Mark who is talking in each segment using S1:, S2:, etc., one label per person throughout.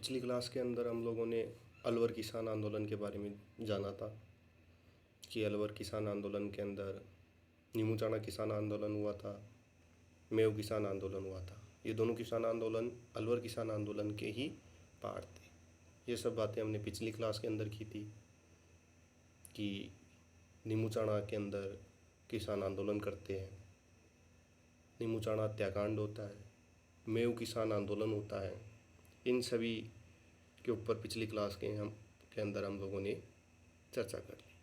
S1: पिछली क्लास के अंदर हम लोगों ने अलवर किसान आंदोलन के बारे में जाना था कि अलवर किसान आंदोलन के अंदर नीमूचाणा किसान आंदोलन हुआ था, मेव किसान आंदोलन हुआ था। ये दोनों किसान आंदोलन अलवर किसान आंदोलन के ही पार्ट थे। ये सब बातें हमने पिछली क्लास के अंदर की थी कि नीमूचाणा के अंदर किसान आंदोलन करते हैं, नीमूचाणा हत्याकांड होता है, मेव किसान आंदोलन होता है। इन सभी के ऊपर पिछली क्लास के अंदर हम लोगों ने चर्चा कर ली।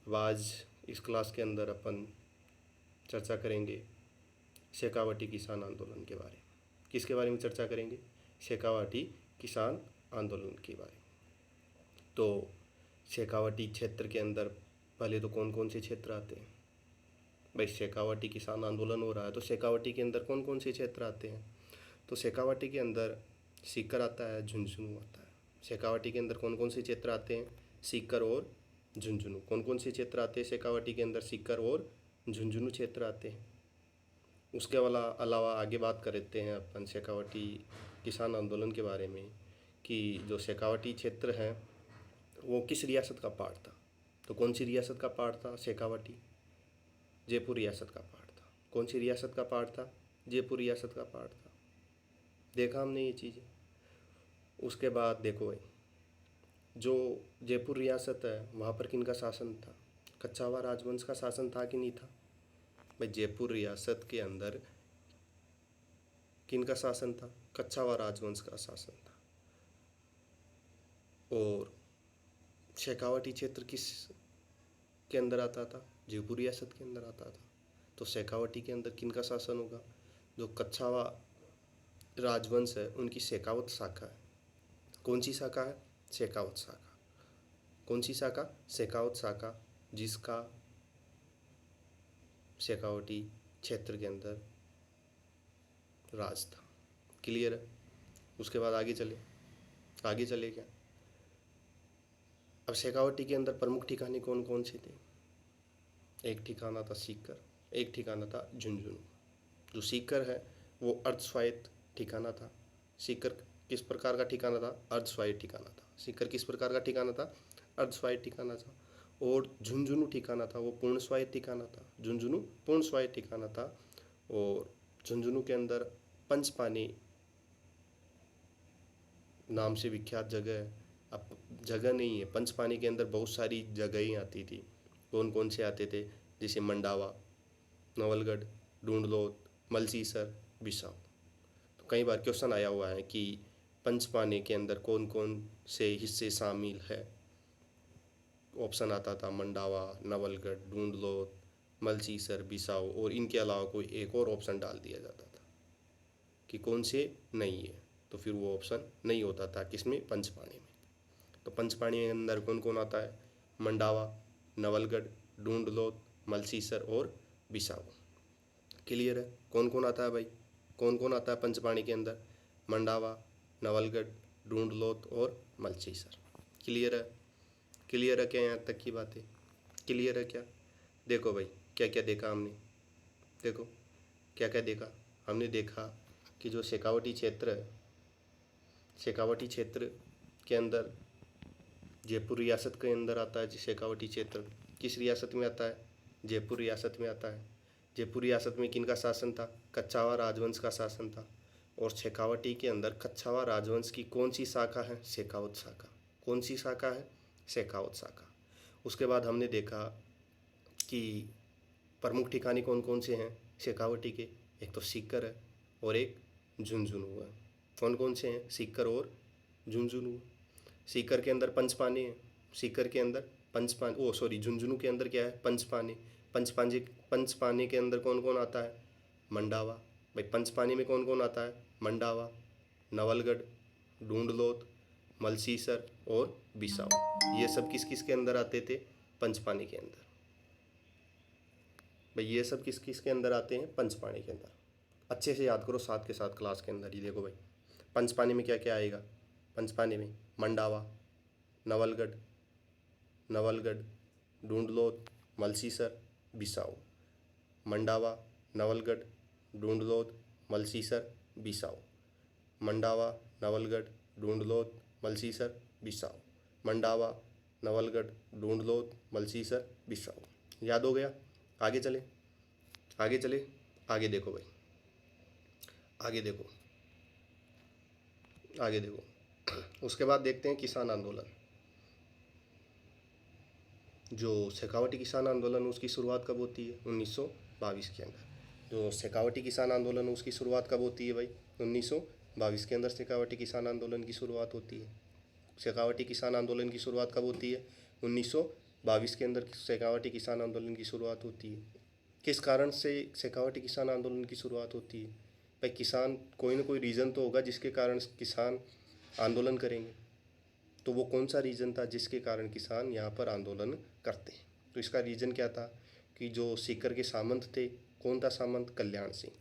S1: अब आज इस क्लास के अंदर अपन चर्चा करेंगे शेखावटी किसान आंदोलन के बारे में। किसके बारे में चर्चा करेंगे? शेखावटी किसान आंदोलन के बारे में। तो शेखावटी क्षेत्र के अंदर पहले तो कौन कौन से क्षेत्र आते हैं भाई? शेखावटी किसान आंदोलन हो रहा है तो शेखावटी के अंदर कौन कौन से क्षेत्र आते हैं? तो शेखावटी के अंदर सीकर आता है, झुंझुनू आता है। शेखावटी के अंदर कौन कौन से क्षेत्र आते हैं? सीकर और झुंझुनू। कौन कौन से क्षेत्र आते हैं शेखावटी के अंदर? सीकर और झुंझुनू क्षेत्र आते हैं। उसके अलावा आगे बात करते हैं अपन शेखावटी किसान आंदोलन के बारे में कि जो शेखावटी क्षेत्र है वो किस रियासत का पार्ट था। तो कौन सी रियासत का पार्ट था शेखावटी? जयपुर रियासत का पार्ट था। कौन सी रियासत का पार्ट था? जयपुर रियासत का पार्ट था। देखा हमने ये चीज़ें। उसके बाद देखो भाई, जो जयपुर रियासत है वहाँ पर किन का शासन था? कच्छावा राजवंश का शासन था कि नहीं था? भाई जयपुर रियासत के अंदर किन का शासन था? कच्छावा राजवंश का शासन था। और शेखावटी क्षेत्र किस के अंदर आता था? जयपुर रियासत के अंदर आता था। तो शेखावटी के अंदर किन का शासन होगा? जो कच्छावा राजवंश है उनकी शेखावत शाखा है। कौन सी शाखा है? शेखावत शाखा। कौन सी शाखा? शेखावत शाखा, जिसका शेखावटी क्षेत्र के अंदर राज था। क्लियर है? उसके बाद आगे चले क्या? अब शेखावटी के अंदर प्रमुख ठिकाने कौन कौन से थे? एक ठिकाना था सीकर, एक ठिकाना था झुंझुनू। जो सीकर है वो अर्धस्वायत्त ठिकाना था। सीकर किस प्रकार का ठिकाना था? अर्धस्वायत्त ठिकाना था। सीकर किस प्रकार का ठिकाना था? अर्धस्वायत्त ठिकाना था। और झुंझुनू ठिकाना था वो पूर्ण स्वायत्त ठिकाना था। झुंझुनू पूर्ण स्वायत्त ठिकाना था। और झुंझुनू के अंदर पंचपानी नाम से विख्यात जगह है। अब जगह नहीं है, पंचपानी के अंदर बहुत सारी जगहें आती थी। कौन कौन से आते थे? जैसे मंडावा, नवलगढ़, ढूंढलोत, मलसीसर, बिसाऊ। तो कई बार क्वेश्चन आया हुआ है कि पंचपानी के अंदर कौन कौन से हिस्से शामिल है। ऑप्शन आता था मंडावा, नवलगढ़, ढूंढलोत, मलसीसर, बिसाऊ, और इनके अलावा कोई एक और ऑप्शन डाल दिया जाता था कि कौन से नहीं है। तो फिर वो ऑप्शन नहीं होता था किसमें? पंचपानी में। तो पंचपानी के अंदर कौन कौन आता है? मंडावा, नवलगढ़, ढूंढलोत, मलसीसर और बिसाऊ। क्लियर है? कौन कौन आता है भाई? कौन कौन आता है पंचपानी के अंदर? मंडावा, नवलगढ़, ढूंढलोत और मलसीसर। क्लियर है? क्लियर है क्या? यहाँ तक की बातें क्लियर है क्या? देखो भाई, क्या क्या देखा हमने। देखो क्या क्या देखा हमने। देखा कि जो शेखावटी क्षेत्र है, शेखावटी क्षेत्र के अंदर जयपुर रियासत के अंदर आता है। शेखावटी क्षेत्र किस रियासत में आता है? जयपुर रियासत में आता है। जयपुर रियासत में किन का शासन था? कच्छावा राजवंश का शासन था। और शेखावटी के अंदर कच्छावा राजवंश की कौन सी शाखा है? शेखावत शाखा। कौन सी शाखा है? शेखावत शाखा। उसके बाद हमने देखा कि प्रमुख ठिकाने कौन कौन से हैं शेखावटी के? एक तो सीकर है और एक झुंझुनू है। कौन कौन से हैं? सीकर और झुंझुनू। सीकर के अंदर पंचपानी है। सीकर के अंदर झुंझुनू के अंदर क्या है? पंचपानी। पंचपानी के अंदर कौन कौन आता है? मंडावा। भाई पंचपानी में कौन कौन आता है? मंडावा, नवलगढ़, ढूंढलोत, मलसीसर और बिसाऊ। ये सब किस किस के अंदर आते थे? पंचपानी के अंदर। भाई ये सब किस किस के अंदर आते हैं? पंचपानी के अंदर। अच्छे से याद करो, साथ के साथ क्लास के अंदर ही देखो भाई, पंचपानी में क्या क्या आएगा? पंचपानी में मंडावा, नवलगढ़, ढूंढलोत, मलसीसर, बिसाऊ। मंडावा, नवलगढ़, ढूंढलोत, मलसीसर, बिसाऊ। मंडावा, नवलगढ़, ढूंढलोत, मलसीसर, बिसाऊ। मंडावा, नवलगढ़, ढूंढलोत, मलसीसर, बिसाऊ। याद हो गया? आगे चले, आगे चले, आगे देखो भाई, आगे देखो, आगे देखो। उसके बाद देखते हैं किसान आंदोलन। जो शेखावटी किसान आंदोलन उसकी शुरुआत कब होती है? 1922 के अंदर। जो शेखावटी किसान आंदोलन उसकी शुरुआत कब होती है भाई? 1922 के अंदर शेखावटी किसान आंदोलन की शुरुआत होती है। शेखावटी किसान आंदोलन की शुरुआत कब होती है? 1922 के अंदर शेखावटी किसान आंदोलन की शुरुआत होती है। किस कारण से शेखावटी किसान आंदोलन की शुरुआत होती है भाई? किसान, कोई ना कोई रीज़न तो होगा जिसके कारण किसान आंदोलन करेंगे। तो वो कौन सा रीज़न था जिसके कारण किसान यहाँ पर आंदोलन करते हैं? तो इसका रीज़न क्या था कि जो सीकर के सामंत थे, कौन था सामंत? कल्याण सिंह।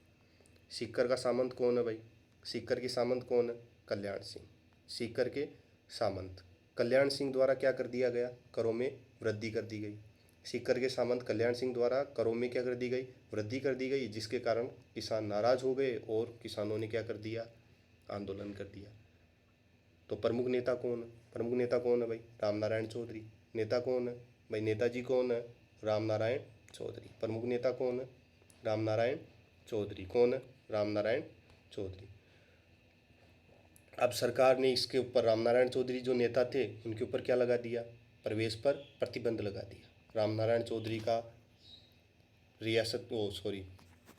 S1: सीकर का सामंत कौन है भाई? सीकर के सामंत कौन है? कल्याण सिंह। सीकर के सामंत कल्याण सिंह द्वारा क्या कर दिया गया? करों में वृद्धि कर दी गई। सीकर के सामंत कल्याण सिंह द्वारा करों में क्या कर दी गई? वृद्धि कर दी गई, जिसके कारण किसान नाराज हो गए और किसानों ने क्या कर दिया? आंदोलन कर दिया। तो प्रमुख नेता कौन है? प्रमुख नेता कौन है भाई? रामनारायण चौधरी। नेता कौन है भाई? नेताजी कौन है? रामनारायण चौधरी। प्रमुख नेता कौन है? रामनारायण चौधरी। कौन है? रामनारायण चौधरी। अब सरकार ने इसके ऊपर रामनारायण चौधरी जो नेता थे उनके ऊपर क्या लगा दिया? प्रवेश पर प्रतिबंध लगा दिया। रामनारायण चौधरी का रियासत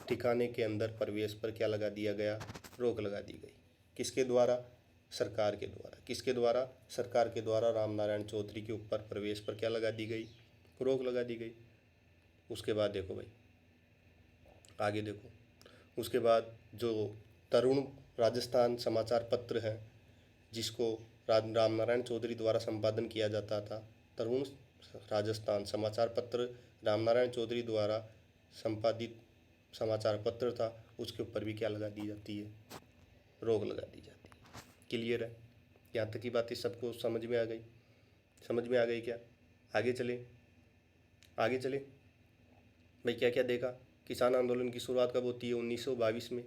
S1: ठिकाने के अंदर प्रवेश पर क्या लगा दिया गया? रोक लगा दी गई। किसके द्वारा? सरकार के द्वारा। किसके द्वारा? सरकार के द्वारा रामनारायण चौधरी के ऊपर प्रवेश पर क्या लगा दी गई? रोक लगा दी गई। उसके बाद देखो भाई, आगे देखो। उसके बाद जो तरुण राजस्थान समाचार पत्र है, जिसको रामनारायण चौधरी द्वारा संपादन किया जाता था, तरुण राजस्थान समाचार पत्र रामनारायण चौधरी द्वारा संपादित समाचार पत्र था, उसके ऊपर भी क्या लगा दी जाती है? रोक लगा दी जाती है। क्लियर है? यहाँ तक की बातें सबको समझ में आ गई? समझ में आ गई क्या? आगे चले, आगे चले भाई। क्या क्या देखा? किसान आंदोलन की शुरुआत कब होती है? 1922 में।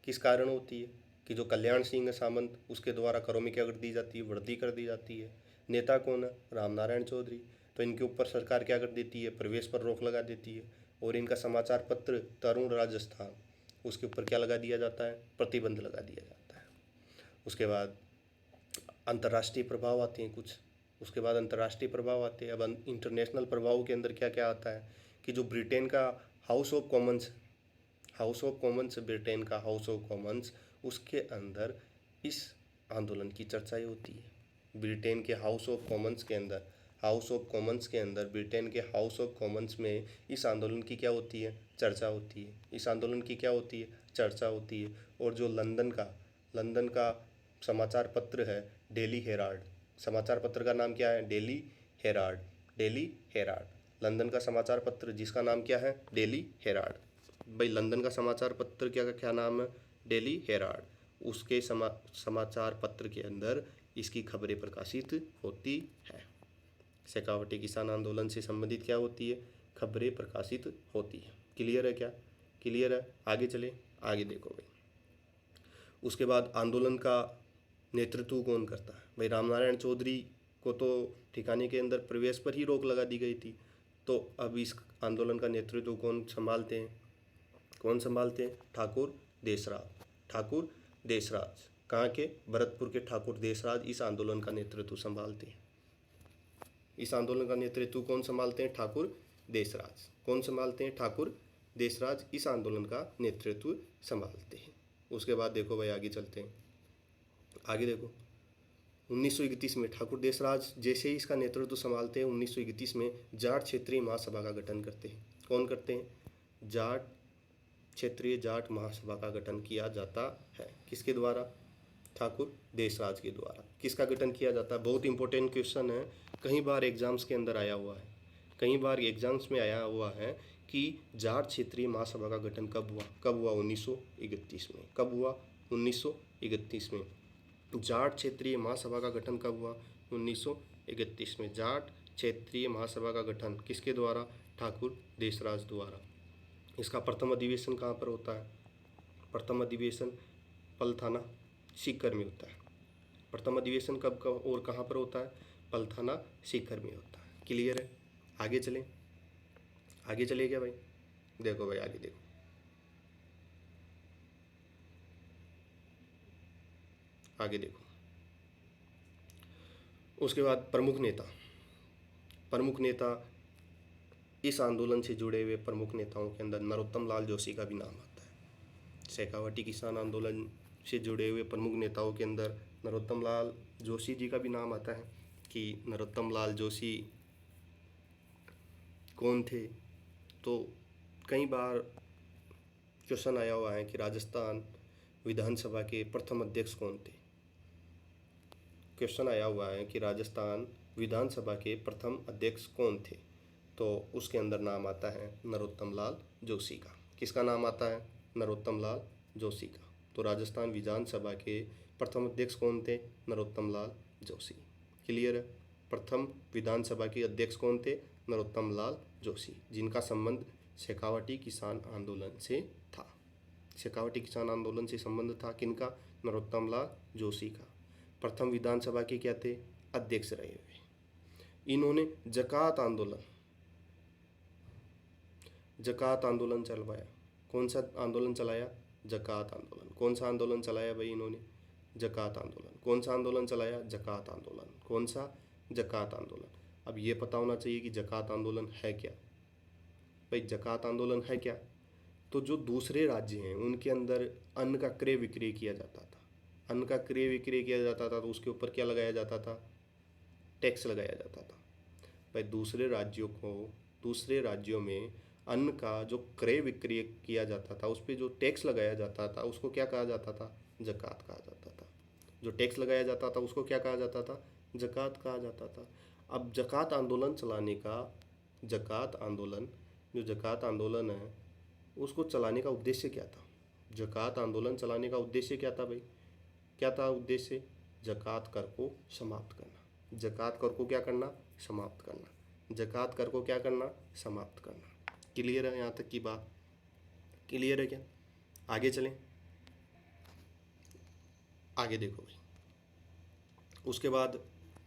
S1: किस कारण होती है? कि जो कल्याण सिंह सामंत, उसके द्वारा करों में क्या कर दी जाती है? वृद्धि कर दी जाती है। नेता कौन है? रामनारायण चौधरी। तो इनके ऊपर सरकार क्या कर देती है? प्रवेश पर रोक लगा देती है। और इनका समाचार पत्र तरुण राजस्थान, उसके ऊपर क्या लगा दिया जाता है? प्रतिबंध लगा दिया जाता है। उसके बाद अंतर्राष्ट्रीय प्रभाव आते हैं कुछ। उसके बाद अंतर्राष्ट्रीय प्रभाव आते हैं। अब इंटरनेशनल प्रभाव के अंदर क्या क्या आता है कि जो ब्रिटेन का हाउस ऑफ कॉमन्स, ब्रिटेन का हाउस ऑफ कॉमन्स, उसके अंदर इस आंदोलन की चर्चाएं होती है। ब्रिटेन के हाउस ऑफ कॉमन्स के अंदर, ब्रिटेन के हाउस ऑफ कॉमन्स में इस आंदोलन की क्या होती है? चर्चा होती है। इस आंदोलन की क्या होती है? चर्चा होती है। और जो लंदन का समाचार पत्र है डेली हेराल्ड, समाचार पत्र का नाम क्या है? Daily Herald. Daily Herald London का समाचार पत्र, जिसका नाम क्या है? Daily Herald. भाई लंदन का समाचार पत्र क्या नाम है? Daily Herald. उसके समाचार पत्र के अंदर इसकी खबरें प्रकाशित होती है। शेखावटी किसान आंदोलन से संबंधित क्या होती है? खबरें प्रकाशित होती है। क्लियर है क्या? क्लियर है? आगे चले, आगे देखो भाई। उसके बाद आंदोलन का नेतृत्व कौन करता है? भाई रामनारायण चौधरी को तो ठिकाने के अंदर प्रवेश पर ही रोक लगा दी गई थी। तो अब इस आंदोलन का नेतृत्व कौन संभालते हैं? कौन संभालते हैं? ठाकुर देसराज। ठाकुर देसराज कहाँ के? भरतपुर के ठाकुर देसराज इस आंदोलन का नेतृत्व संभालते हैं। इस आंदोलन का नेतृत्व कौन संभालते हैं? ठाकुर देसराज। कौन संभालते हैं? ठाकुर देसराज इस आंदोलन का नेतृत्व संभालते हैं। उसके बाद देखो भाई, आगे चलते हैं, आगे देखो। 1931 में ठाकुर देसराज जैसे ही इसका नेतृत्व संभालते हैं, 1931 में जाट क्षेत्रीय महासभा का गठन करते हैं। कौन करते हैं? जाट क्षेत्रीय जाट महासभा का गठन किया जाता है। किसके द्वारा? ठाकुर देसराज के द्वारा। किसका गठन किया जाता है? बहुत इंपॉर्टेंट क्वेश्चन है, कई बार एग्जाम्स के अंदर आया हुआ है, कई बार एग्जाम्स में आया हुआ है कि जाट क्षेत्रीय महासभा का गठन कब हुआ? कब हुआ? 1931 में। कब हुआ? 1931 में। जाट क्षेत्रीय महासभा का गठन कब हुआ? 1931 में। जाट क्षेत्रीय महासभा का गठन किसके द्वारा? ठाकुर देसराज द्वारा। इसका प्रथम अधिवेशन कहाँ पर होता है? प्रथम अधिवेशन पलथाना सीकर में होता है। प्रथम अधिवेशन कब कब और कहाँ पर होता है? पलथाना शिखर में होता है। क्लियर है? आगे चलें, आगे चलिए क्या भाई? देखो भाई आगे देखो, आगे देखो। उसके बाद प्रमुख नेता, प्रमुख नेता, इस आंदोलन से जुड़े हुए प्रमुख नेताओं के अंदर नरोत्तम लाल जोशी का भी नाम आता है। शेखावटी किसान आंदोलन से जुड़े हुए प्रमुख नेताओं के अंदर नरोत्तम लाल जोशी जी का भी नाम आता है कि नरोत्तम लाल जोशी कौन थे। तो कई बार क्वेश्चन आया हुआ है कि राजस्थान विधानसभा के प्रथम अध्यक्ष कौन थे। क्वेश्चन आया हुआ है कि राजस्थान विधानसभा के प्रथम अध्यक्ष कौन थे, तो उसके अंदर नाम आता है नरोत्तम लाल जोशी का। किसका नाम आता है? नरोत्तम लाल जोशी का। तो राजस्थान विधानसभा के प्रथम अध्यक्ष कौन थे? नरोत्तम लाल जोशी। क्लियर है? प्रथम विधानसभा के अध्यक्ष कौन थे? नरोत्तम लाल जोशी, जिनका संबंध शेखावटी किसान आंदोलन से था। शेखावटी किसान आंदोलन से संबंध था किनका? नरोत्तम लाल जोशी का। प्रथम विधानसभा के क्या थे? अध्यक्ष रहे हुए। इन्होंने जकात आंदोलन चलवाया। कौन सा आंदोलन चलाया? जकात आंदोलन। कौन सा आंदोलन चलाया भाई इन्होंने? जकात आंदोलन। कौन सा आंदोलन चलाया? जकात आंदोलन। कौन सा? जकात आंदोलन। अब ये पता होना चाहिए कि जकात आंदोलन है क्या। भाई जकात आंदोलन है क्या? तो जो दूसरे राज्य हैं उनके अंदर अन्न का क्रय विक्रय किया जाता था, अन्न का क्रय विक्रय किया जाता था, तो उसके ऊपर क्या लगाया जाता था? टैक्स लगाया जाता था। भाई दूसरे राज्यों में अन्न का जो क्रय विक्रय किया जाता था उस पर जो टैक्स लगाया जाता था उसको क्या कहा जाता था? जकात कहा जाता था। जो टैक्स लगाया जाता था उसको क्या कहा जाता था? जकात कहा जाता था। अब जकात आंदोलन चलाने का, जो जकात आंदोलन है उसको चलाने का उद्देश्य क्या था? जकात आंदोलन चलाने का उद्देश्य क्या था भाई? क्या था उद्देश्य? जकात कर को समाप्त करना। जकात कर को क्या करना? समाप्त करना। जकात कर को क्या करना? समाप्त करना। क्लियर है यहाँ तक की बात? क्लियर है क्या? आगे चलें, आगे देखो भाई। उसके बाद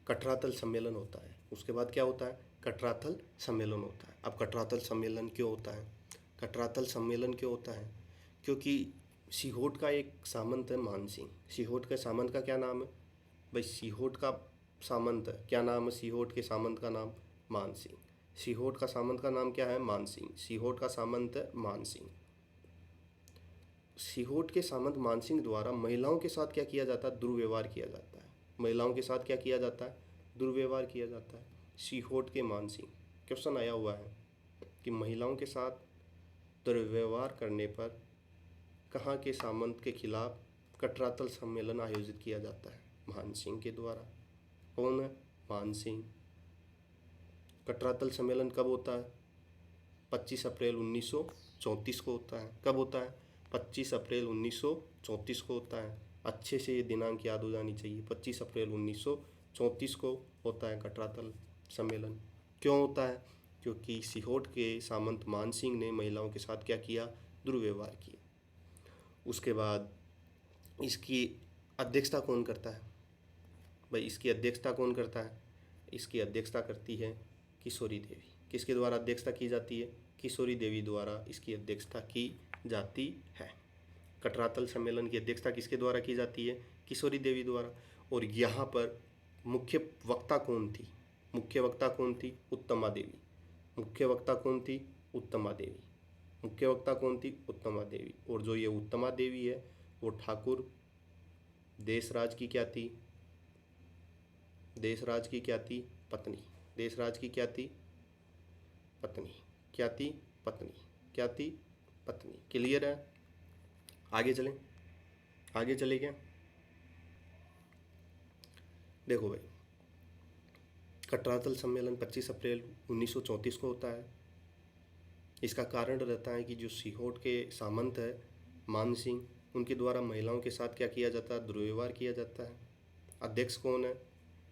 S1: कटरातल सम्मेलन होता है। उसके बाद क्या होता है? कटरातल सम्मेलन होता है। अब कटरातल सम्मेलन क्यों होता है? कटरातल सम्मेलन क्यों होता है? क्योंकि सीहोट का एक सामंत है मान सिंह। सीहोट के सामंत का क्या नाम है भाई? सीहोट का सामंत क्या नाम है? सीहोट के सामंत का नाम मान सिंह। सीहोट का सामंत का नाम क्या है? मान सिंह। सीहोट का सामंत है मान सिंह। सीहोट के सामंत मान सिंह द्वारा महिलाओं के साथ क्या किया जाता है? दुर्व्यवहार किया जाता है। महिलाओं के साथ क्या किया जाता है? दुर्व्यवहार किया जाता है। सीहोट के मान सिंह, क्वेश्चन आया हुआ है कि महिलाओं के साथ दुर्व्यवहार करने पर कहाँ के सामंत के खिलाफ कटरातल सम्मेलन आयोजित किया जाता है? मान सिंह के द्वारा। कौन है? मान सिंह। कटरातल सम्मेलन कब होता है? 25 अप्रैल 1934 को होता है। कब होता है? 25 अप्रैल 1934 को होता है। अच्छे से ये दिनांक याद हो जानी चाहिए। 25 अप्रैल 1934 को होता है कटरातल सम्मेलन। क्यों होता है? क्योंकि सीहोट के सामंत मान सिंह ने महिलाओं के साथ क्या किया? दुर्व्यवहार किया। उसके बाद इसकी अध्यक्षता कौन करता है भाई? इसकी अध्यक्षता कौन करता है? इसकी अध्यक्षता करती है किशोरी देवी। किसके द्वारा अध्यक्षता की जाती है? किशोरी देवी द्वारा इसकी अध्यक्षता की जाती है। कटरातल सम्मेलन की अध्यक्षता किसके द्वारा की जाती है? किशोरी देवी द्वारा। और यहाँ पर मुख्य वक्ता कौन थी? मुख्य वक्ता कौन थी? उत्तमा देवी। मुख्य वक्ता कौन थी? उत्तमा देवी। मुख्य वक्ता कौन थी? उत्तमा देवी। और जो ये उत्तमा देवी है वो ठाकुर देशराज की क्या थी? देशराज की क्या थी? पत्नी। देशराज की क्या थी? पत्नी। क्या थी? पत्नी। क्या थी? पत्नी। क्लियर है? आगे चलें, आगे चले क्या? देखो भाई, कटरातल सम्मेलन 25 अप्रैल 1934 को होता है। इसका कारण रहता है कि जो सीहोट के सामंत है मान सिंह, उनके द्वारा महिलाओं के साथ क्या किया जाता है? दुर्व्यवहार किया जाता है। अध्यक्ष कौन है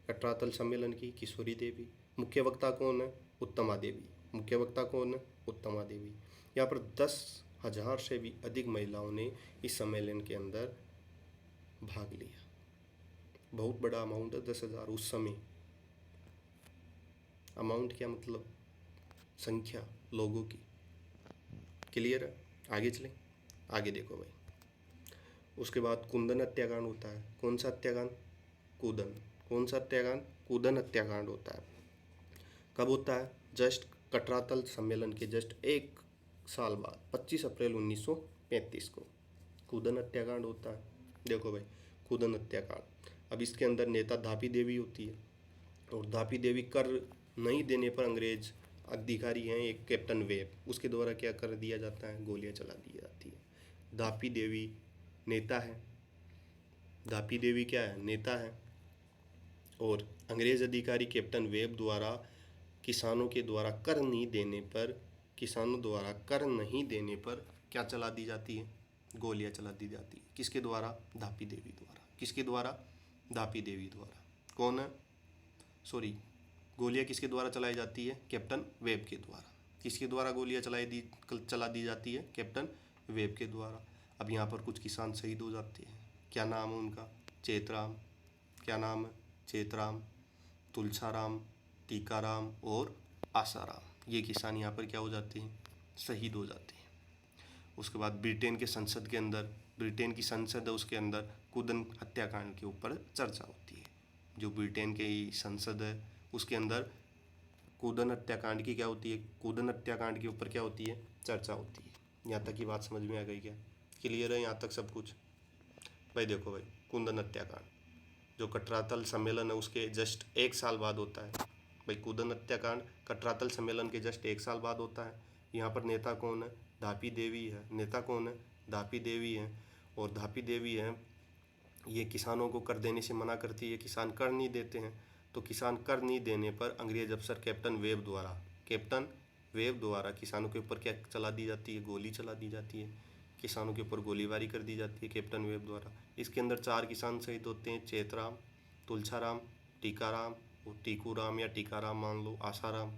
S1: कटरातल सम्मेलन की? किशोरी देवी। मुख्य वक्ता कौन है? उत्तमा देवी। मुख्य वक्ता कौन है? उत्तमा देवी। यहाँ पर 10,000 से भी अधिक महिलाओं ने इस सम्मेलन के अंदर भाग लिया। बहुत बड़ा अमाउंट है 10,000 उस समय। अमाउंट क्या मतलब? संख्या लोगों की। क्लियर है? आगे चलें। आगे देखो भाई, उसके बाद कुंदन हत्याकांड होता है। कौन सा हत्याकांड? कूदन। कौन सा हत्याकांड? कूदन हत्याकांड होता है। कब होता है? जस्ट कटरातल सम्मेलन के जस्ट एक साल बाद 25 अप्रैल 1935 को कूदन हत्याकांड होता है। देखो भाई, कूदन हत्याकांड। अब इसके अंदर नेता धापी देवी होती है, और धापी देवी कर नहीं देने पर अंग्रेज अधिकारी हैं एक कैप्टन वेब, उसके द्वारा क्या कर दिया जाता है? गोलियां चला दी जाती है। धापी देवी नेता है। धापी देवी क्या है? नेता है। और अंग्रेज अधिकारी कैप्टन वेब द्वारा किसानों के द्वारा कर नहीं देने पर, किसानों द्वारा कर नहीं देने पर क्या चला दी जाती है? गोलियां चला दी जाती है। किसके द्वारा? धापी देवी द्वारा। किसके द्वारा? धापी देवी द्वारा। कौन है? सॉरी, गोलियां किसके द्वारा चलाई जाती है? कैप्टन वेब के द्वारा। किसके द्वारा गोलियां चला दी जाती है? कैप्टन वेब के द्वारा। अब यहाँ पर कुछ किसान शहीद हो जाते हैं। क्या नाम है उनका? चेतराम। क्या नाम है? चेतराम, तुलसाराम, टीकाराम और आसाराम। ये किसान यहाँ पर क्या हो जाते हैं? शहीद हो जाते हैं। उसके बाद ब्रिटेन के संसद के अंदर, ब्रिटेन की संसद है उसके अंदर कूदन हत्याकांड के ऊपर चर्चा होती है। जो ब्रिटेन के संसद है उसके अंदर कूदन हत्याकांड की क्या होती है? कूदन हत्याकांड के ऊपर क्या होती है? चर्चा होती है। यहाँ तक की बात समझ में आ गई क्या? क्लियर है यहाँ तक सब कुछ? भाई देखो भाई, कूदन हत्याकांड जो कटरातल सम्मेलन है उसके जस्ट एक साल बाद होता है। भाई कूदन हत्याकांड कटरातल सम्मेलन के जस्ट एक साल बाद होता है। यहाँ पर नेता कौन है? धापी देवी है। नेता कौन है? धापी देवी है। और धापी देवी है, ये किसानों को कर देने से मना करती है। किसान कर नहीं देते हैं, तो किसान कर नहीं देने पर अंग्रेज अफसर कैप्टन वेब द्वारा किसानों के ऊपर क्या चला दी जाती है? गोली चला दी जाती है। किसानों के ऊपर गोलीबारी कर दी जाती है कैप्टन वेब द्वारा। इसके अंदर 4 किसान शहीद होते हैं: चेतराम, तुलसाराम, टीकाराम, और टीकूराम या टीकाराम मान लो, आसाराम।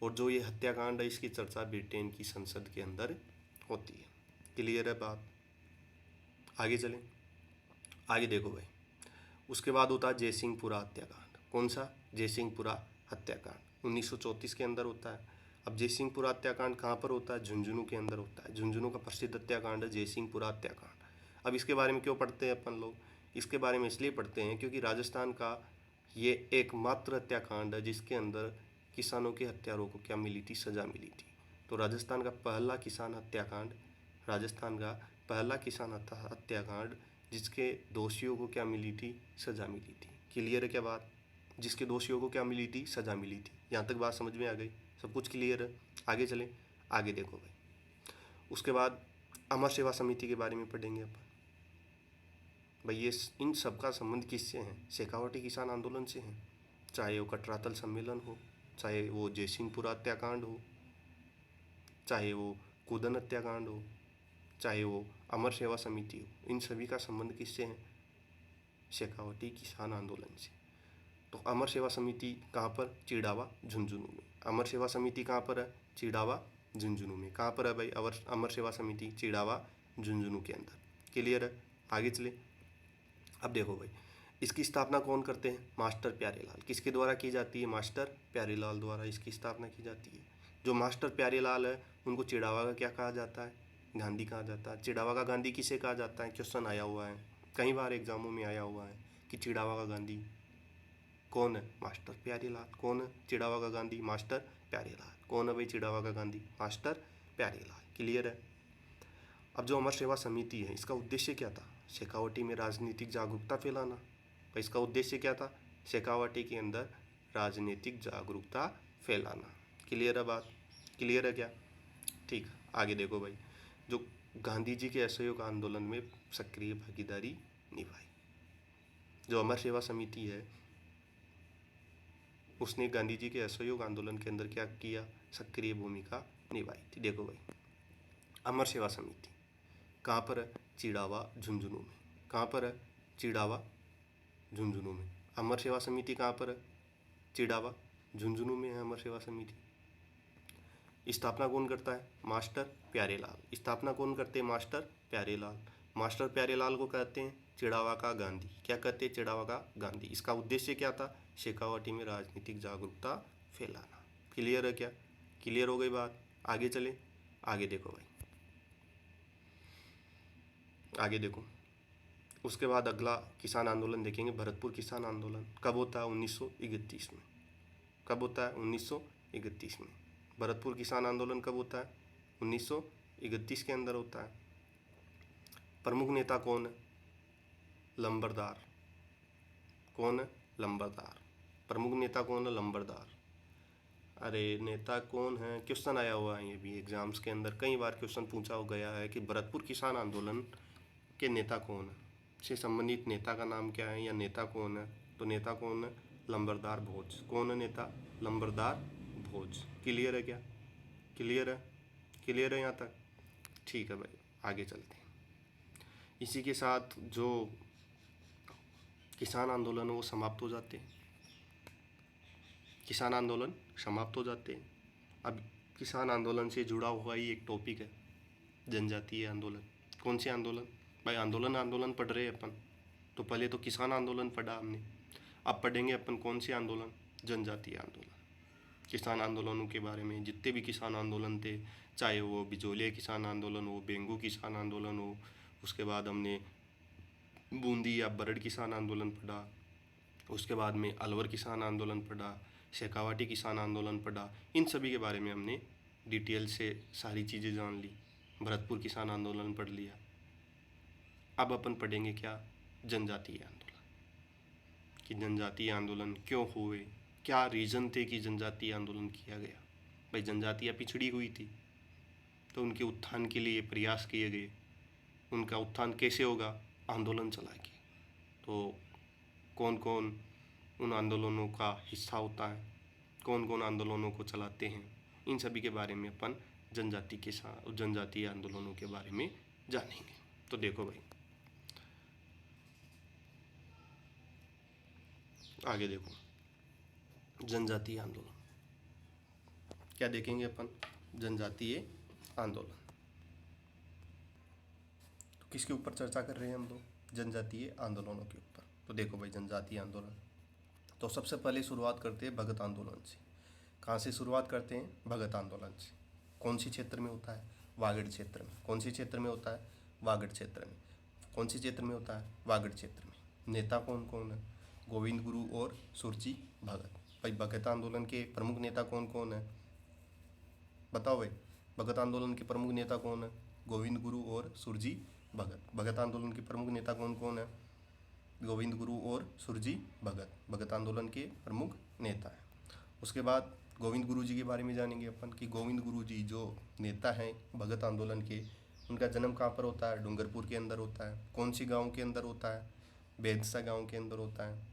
S1: और जो ये हत्याकांड है इसकी चर्चा ब्रिटेन की संसद के अंदर होती है। क्लियर है बात? आगे चलें। आगे देखो भाई, उसके बाद होता है जयसिंहपुरा हत्याकांड। कौन सा? जयसिंहपुरा हत्याकांड 1934 के अंदर होता है। अब जयसिंहपुरा हत्याकांड कहाँ पर होता है? झुंझुनू के अंदर होता है। झुंझुनू का प्रसिद्ध हत्याकांड है जयसिंहपुरा हत्याकांड। अब इसके बारे में क्यों पढ़ते हैं अपन लोग? इसके बारे में इसलिए पढ़ते हैं क्योंकि राजस्थान का ये एकमात्र हत्याकांड है जिसके अंदर किसानों के हत्यारों को क्या मिली थी? सजा मिली थी। तो राजस्थान का पहला किसान हत्याकांड, राजस्थान का पहला किसान हत्याकांड जिसके दोषियों को क्या मिली थी? सजा मिली थी। क्लियर है क्या बात? जिसके दोषियों को क्या मिली थी? सजा मिली थी। यहाँ तक बात समझ में आ गई? सब कुछ क्लियर है? आगे चलें। आगे देखो भाई, उसके बाद अमर सेवा समिति के बारे में पढ़ेंगे अपन। भाई ये इन सब का संबंध किससे है? शेखावटी किसान आंदोलन से है। चाहे वो कटरातल सम्मेलन हो, चाहे वो जयसिंहपुरा हत्याकांड हो, चाहे वो कूदन हत्याकांड हो, चाहे वो अमर सेवा समिति हो, इन सभी का संबंध किससे है? शेखावटी किसान आंदोलन से। तो अमर सेवा समिति कहाँ पर? चिड़ावा, झुंझुनू में। अमर सेवा समिति कहाँ पर है? चिड़ावा, झुंझुनू में। कहाँ पर है भाई अमर सेवा समिति? चिड़ावा, झुंझुनू के अंदर। क्लियर है? आगे चले। अब देखो भाई, इसकी स्थापना कौन करते हैं? मास्टर प्यारेलाल। किसके द्वारा की जाती है? मास्टर प्यारेलाल द्वारा इसकी स्थापना की जाती है। जो मास्टर प्यारेलाल है उनको चिड़ावा का क्या कहा जाता है? गांधी कहा जाता है। चिड़ावा का गांधी किसे कहा जाता है? क्वेश्चन आया हुआ है, कई बार एग्जामों में आया हुआ है कि चिड़ावा का गांधी कौन है? मास्टर प्यारेलाल। कौन है चिड़ावा का गांधी? मास्टर प्यारेलाल। कौन है भाई चिड़ावा का गांधी? मास्टर प्यारेलाल। क्लियर है? अब जो अमर सेवा समिति है इसका उद्देश्य क्या था? शेखावटी में राजनीतिक जागरूकता फैलाना। तो इसका उद्देश्य क्या था? शेखावटी के अंदर राजनीतिक जागरूकता फैलाना। क्लियर है बात? क्लियर है क्या? ठीक। आगे देखो भाई, जो गांधी जी के असहयोग आंदोलन में सक्रिय भागीदारी निभाई। जो अमर सेवा समिति है उसने गांधी जी के असहयोग आंदोलन के अंदर क्या किया? सक्रिय भूमिका निभाई थी। देखो भाई, अमर सेवा समिति कहाँ पर है? चिड़ावा, झुंझुनू में। कहाँ पर है? चिड़ावा, झुंझुनू में। अमर सेवा समिति कहाँ पर है? चिड़ावा, झुंझुनू में है अमर सेवा समिति। स्थापना कौन करता है? मास्टर प्यारेलाल। स्थापना कौन करते हैं? मास्टर प्यारेलाल। मास्टर प्यारेलाल को कहते हैं चिड़ावा का गांधी। क्या कहते हैं? चिड़ावा का गांधी। इसका उद्देश्य क्या था? शेखावाटी में राजनीतिक जागरूकता फैलाना। क्लियर है क्या? क्लियर हो गई बात? आगे चले, आगे देखो भाई, आगे देखो। उसके बाद अगला किसान आंदोलन देखेंगे, भरतपुर किसान आंदोलन। कब होता है? 1931 में। कब होता है? 1931 में। भरतपुर किसान आंदोलन कब होता है? 1931 के अंदर होता है। प्रमुख नेता कौन है? लंबरदार। कौन है? लंबरदार। प्रमुख नेता कौन है? लंबरदार। अरे नेता कौन है, क्वेश्चन आया हुआ है, ये भी एग्जाम्स के अंदर कई बार क्वेश्चन पूछा हो गया है कि भरतपुर किसान आंदोलन के नेता कौन है, से संबंधित नेता का नाम क्या है या नेता कौन है? तो नेता कौन है? लंबरदार भोज। कौन है नेता? लंबरदार भोज। क्लियर है क्या? क्लियर है? क्लियर है यहाँ तक? ठीक है भाई, आगे चलते हैं। इसी के साथ जो किसान आंदोलन है वो समाप्त हो जाते हैं। किसान आंदोलन समाप्त हो जाते हैं। अब किसान आंदोलन से जुड़ा हुआ ही एक टॉपिक है, जनजातीय आंदोलन। कौन से आंदोलन? भाई आंदोलन आंदोलन पढ़ रहे हैं अपन, तो पहले तो किसान आंदोलन पढ़ा हमने, अब पढ़ेंगे अपन कौन से आंदोलन? जनजातीय आंदोलन। किसान आंदोलनों के बारे में, जितने भी किसान आंदोलन थे, चाहे वो बिजोलिया किसान आंदोलन हो, बेंगू किसान आंदोलन हो, उसके बाद हमने बूंदी या बरड़ किसान आंदोलन पढ़ा, उसके बाद में अलवर किसान आंदोलन पढ़ा, शेखावाटी किसान आंदोलन पढ़ा। इन सभी के बारे में हमने डिटेल से सारी चीज़ें जान ली। भरतपुर किसान आंदोलन पढ़ लिया। अब अपन पढ़ेंगे क्या? जनजातीय आंदोलन। कि जनजातीय आंदोलन क्यों हुए, क्या रीज़न थे कि जनजातीय आंदोलन किया गया। भाई जनजातियाँ पिछड़ी हुई थी, तो उनके उत्थान के लिए प्रयास किए गए। उनका उत्थान कैसे होगा? आंदोलन चला के। तो कौन कौन उन आंदोलनों का हिस्सा होता है, कौन कौन आंदोलनों को चलाते हैं, इन सभी के बारे में अपन जनजातीय आंदोलनों के बारे में जानेंगे। तो देखो भाई, आगे देखो, जनजातीय आंदोलन क्या देखेंगे अपन? जनजातीय आंदोलन। तो किसके ऊपर चर्चा कर रहे हैं हम लोग? जनजातीय आंदोलनों के ऊपर। तो देखो भाई, जनजातीय आंदोलन, तो सबसे पहले शुरुआत करते हैं भगत आंदोलन से। कहाँ से शुरुआत करते हैं? भगत आंदोलन से। कौन सी क्षेत्र में होता है? वागड़ क्षेत्र में। कौन सी क्षेत्र में होता है? वागड़ क्षेत्र में। कौन सी क्षेत्र में होता है? वागड़ क्षेत्र में। नेता कौन कौन है? गोविंद गुरु और सुरजी भगत। भाई भगत आंदोलन के प्रमुख नेता कौन कौन है? बताओ भाई, भगत आंदोलन के प्रमुख नेता कौन है? गोविंद गुरु और सुरजी भगत। भगत आंदोलन के प्रमुख नेता कौन कौन है? गोविंद गुरु और सुरजी भगत भगत आंदोलन के प्रमुख नेता हैं। उसके बाद गोविंद गुरु जी के बारे में जानेंगे अपन कि गोविंद गुरु जी जो नेता हैं भगत आंदोलन के, उनका जन्म कहाँ पर होता है? डूंगरपुर के अंदर होता है। कौन सी गांव के अंदर होता है? बेदसा गांव के अंदर होता है।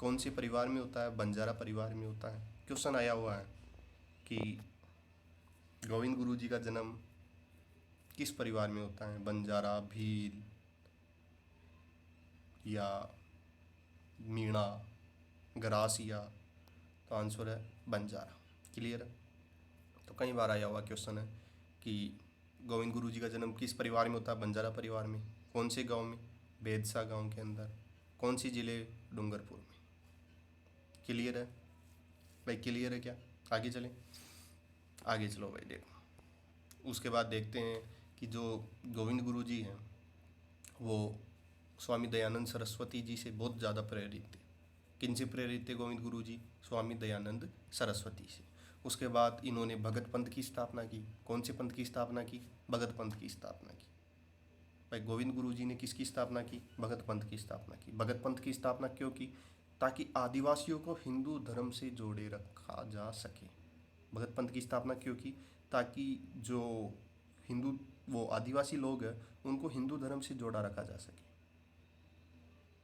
S1: कौन से परिवार में होता है? बंजारा परिवार में होता है। क्वेश्चन आया हुआ है कि गोविंद गुरु जी का जन्म किस परिवार में होता है? बंजारा, भील या मीणा, गरासिया? तो आंसर है बंजारा। क्लियर है? तो कई बार आया हुआ क्वेश्चन है कि गोविंद गुरु जी का जन्म किस परिवार में होता है? बंजारा परिवार में। कौन से गांव में? बेदसा गांव के अंदर। कौन सी जिले? डूंगरपुर में। क्लियर है भाई? क्लियर है क्या? आगे चलें, आगे चलो भाई। देखो, उसके बाद देखते हैं कि जो गोविंद गुरु जी हैं वो स्वामी दयानंद सरस्वती जी से बहुत ज़्यादा प्रेरित थे। किन से प्रेरित थे गोविंद गुरु जी? स्वामी दयानंद सरस्वती से। उसके बाद इन्होंने भगत पंथ की स्थापना की। कौन से पंथ की स्थापना की? भगत पंथ की स्थापना की। भाई गोविंद गुरु जी ने किसकी स्थापना की? भगत पंथ की स्थापना की। भगत पंथ की स्थापना क्यों की? ताकि आदिवासियों को हिंदू धर्म से जोड़े रखा जा सके। भगत पंथ की स्थापना क्यों की? ताकि जो हिंदू वो आदिवासी लोग हैं उनको हिंदू धर्म से जोड़ा रखा जा सके।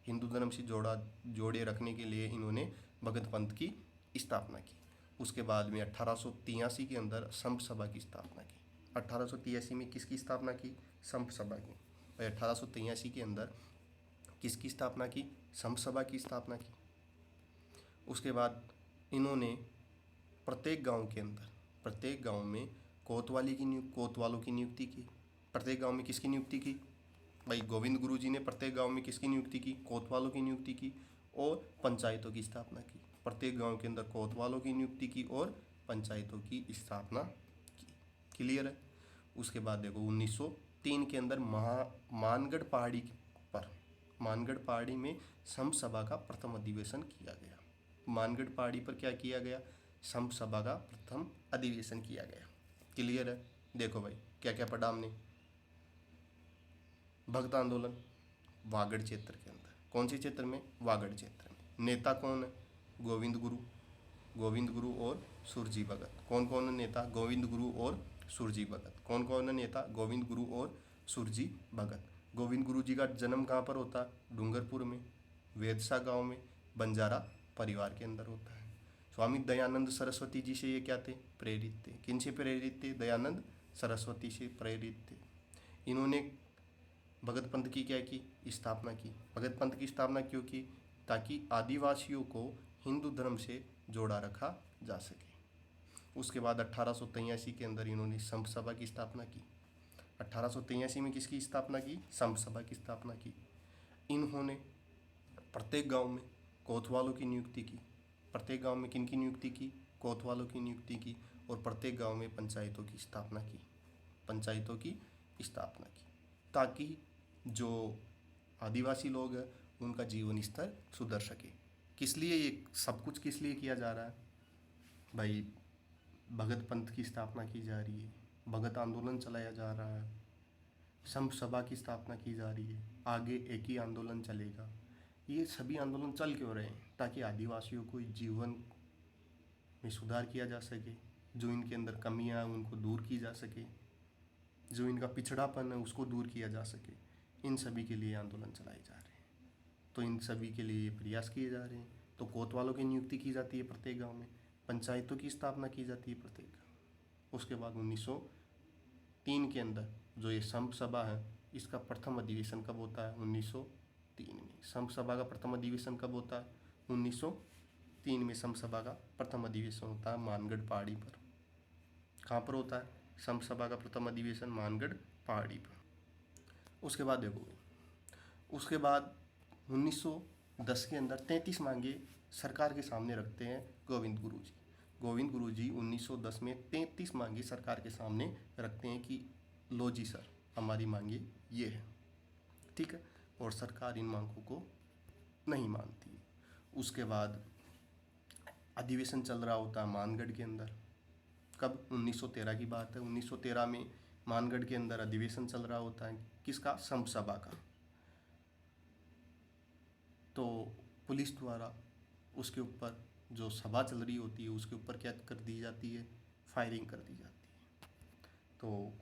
S1: हिंदू धर्म से जोड़े रखने के लिए इन्होंने भगत पंथ की स्थापना की। उसके बाद में 1883 के अंदर संप सभा की स्थापना की। 1883 में किसकी स्थापना की? संप सभा की। 1883 के अंदर किसकी स्थापना की? संप सभा की स्थापना की। उसके बाद इन्होंने प्रत्येक गांव में कोतवालों की नियुक्ति की। प्रत्येक गांव में किसकी नियुक्ति की? भाई गोविंद गुरु जी ने प्रत्येक गांव में किसकी नियुक्ति की? कोतवालों की नियुक्ति की और पंचायतों की स्थापना की। प्रत्येक गांव के अंदर कोतवालों की नियुक्ति की और पंचायतों की स्थापना की। क्लियर है? उसके बाद देखो 1903 के अंदर मानगढ़ पहाड़ी पर, मानगढ़ पहाड़ी में संघ सभा का प्रथम अधिवेशन किया गया। मानगढ़ पहाड़ी पर क्या किया गया? संघ सभा का प्रथम अधिवेशन किया गया। क्लियर है? देखो भाई क्या क्या पढ़ा हमने। भक्त आंदोलन वागड़ क्षेत्र के अंदर, कौन से क्षेत्र में? वागड़ क्षेत्र में। नेता कौन है? गोविंद गुरु, गोविंद गुरु और सुरजी भगत। कौन कौन है नेता? गोविंद गुरु और सुरजी भगत। कौन कौन है नेता? गोविंद गुरु और सुरजी भगत। गोविंद गुरु जी का जन्म कहाँ पर होता है? डूंगरपुर में, वेदसा गांव में, बंजारा परिवार के अंदर होता है। स्वामी दयानंद सरस्वती जी से ये क्या थे? प्रेरित थे। किन से प्रेरित थे? दयानंद सरस्वती से प्रेरित थे। इन्होंने भगत पंथ की क्या की? स्थापना की। भगत पंथ की स्थापना क्यों की? ताकि आदिवासियों को हिंदू धर्म से जोड़ा रखा जा सके। उसके बाद 1883 के अंदर इन्होंने संघ सभा की स्थापना की। 1883 में किसकी स्थापना की? संघ सभा की स्थापना की। इन्होंने प्रत्येक गांव में कोतवालों की नियुक्ति की। प्रत्येक गांव में किन की नियुक्ति की? कोतवालों की नियुक्ति की। और प्रत्येक गांव में पंचायतों की स्थापना की। पंचायतों की स्थापना की ताकि जो आदिवासी लोग हैं उनका जीवन स्तर सुधर सके। किस लिए ये सब कुछ किस लिए किया जा रहा है? भाई भगत पंथ की स्थापना की जा रही है, भगत आंदोलन चलाया जा रहा है, संघ सभा की स्थापना की जा रही है, आगे एक ही आंदोलन चलेगा। ये सभी आंदोलन चल क्यों रहे हैं? ताकि आदिवासियों को जीवन में सुधार किया जा सके, जो इनके अंदर कमियां हैं उनको दूर की जा सके, जो इनका पिछड़ापन है उसको दूर किया जा सके। इन सभी के लिए आंदोलन चलाए जा रहे हैं। तो इन सभी के लिए ये प्रयास किए जा रहे हैं। तो कोतवालों की नियुक्ति की जाती है प्रत्येक गांव में, पंचायतों की स्थापना की जाती है प्रत्येक गांव। उसके बाद 1903 के अंदर जो ये संघ सभा है इसका प्रथम अधिवेशन कब होता है? 1903 में। संघ सभा का प्रथम अधिवेशन कब होता है? 1903 में संघ सभा का प्रथम अधिवेशन होता है मानगढ़ पहाड़ी पर। कहाँ पर होता है संघ सभा का प्रथम अधिवेशन? मानगढ़ पहाड़ी पर। उसके बाद देखो, उसके बाद 1910 के अंदर 33 मांगे सरकार के सामने रखते हैं गोविंद गुरु जी। गोविंद गुरु जी 1910 में 33 मांगे सरकार के सामने रखते हैं कि लो जी सर हमारी मांगे ये है, ठीक है। और सरकार इन मांगों को नहीं मानती। उसके बाद अधिवेशन चल रहा होता है मानगढ़ के अंदर। कब? 1913 की बात है। 1913 में मानगढ़ के अंदर अधिवेशन चल रहा होता है किसका? संघ सभा का। तो पुलिस द्वारा उसके ऊपर जो सभा चल रही होती है उसके ऊपर क्या कर दी जाती है? फायरिंग कर दी जाती है। तो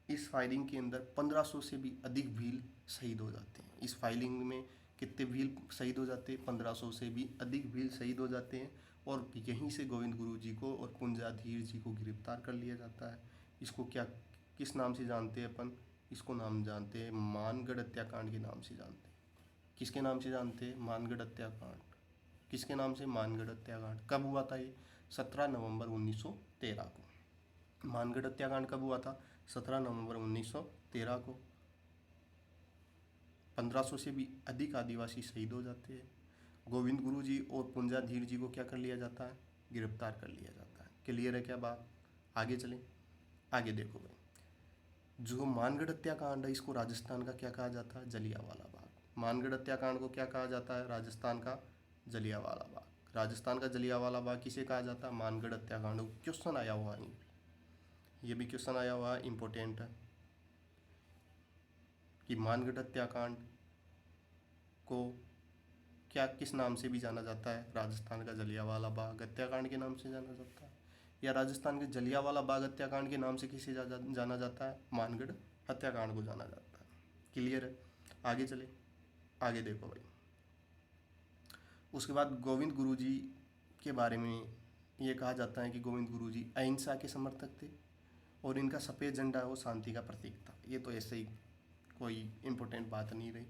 S1: इस फायरिंग के अंदर 1500 से भी अधिक भील शहीद हो जाते हैं। इस फायरिंग में कितने भील शहीद हो जाते हैं? 1500 से भी अधिक भील शहीद हो जाते हैं। और यहीं से गोविंद गुरु जी को और पुंजाधीर जी को गिरफ्तार कर लिया जाता है। इसको क्या किस नाम से जानते हैं अपन? इसको नाम जानते हैं मानगढ़ हत्याकांड के नाम से जानते हैं। किसके नाम से जानते हैं? मानगढ़ हत्याकांड। किसके नाम से? मानगढ़ हत्याकांड। कब हुआ था ये? 17 नवंबर 1913 को। मानगढ़ हत्याकांड कब हुआ था? 17 नवंबर 1913 को। 1500 से भी अधिक आदिवासी शहीद हो जाते हैं। गोविंद गुरु जी और पुंजाधीर जी को क्या कर लिया जाता है? गिरफ्तार कर लिया जाता है। क्लियर है क्या बात? आगे चलें। आगे देखो भाई, जो मानगढ़ हत्याकांड है इसको राजस्थान का क्या कहा जाता है? जलियांवाला बाग। मानगढ़ हत्याकांड को क्या कहा जाता है? राजस्थान का जलियांवाला बाग। राजस्थान का जलियांवाला बाग किसे कहा जाता है? मानगढ़ हत्याकांड। क्वेश्चन आया हुआ है, ये भी क्वेश्चन आया हुआ है, इंपॉर्टेंट है कि मानगढ़ हत्याकांड को क्या किस नाम से भी जाना जाता है? राजस्थान का जलियांवाला बाग हत्याकांड के नाम से जाना जाता है, या राजस्थान के जलियांवाला बाग हत्याकांड के नाम से किसे जाना जाता है? मानगढ़ हत्याकांड को जाना जाता है। क्लियर है? आगे चले। आगे देखो भाई, उसके बाद गोविंद गुरु जी के बारे में ये कहा जाता है कि गोविंद गुरु जी अहिंसा के समर्थक थे और इनका सफ़ेद झंडा वो शांति का प्रतीक था। ये तो ऐसे ही कोई इम्पोर्टेंट बात नहीं रही।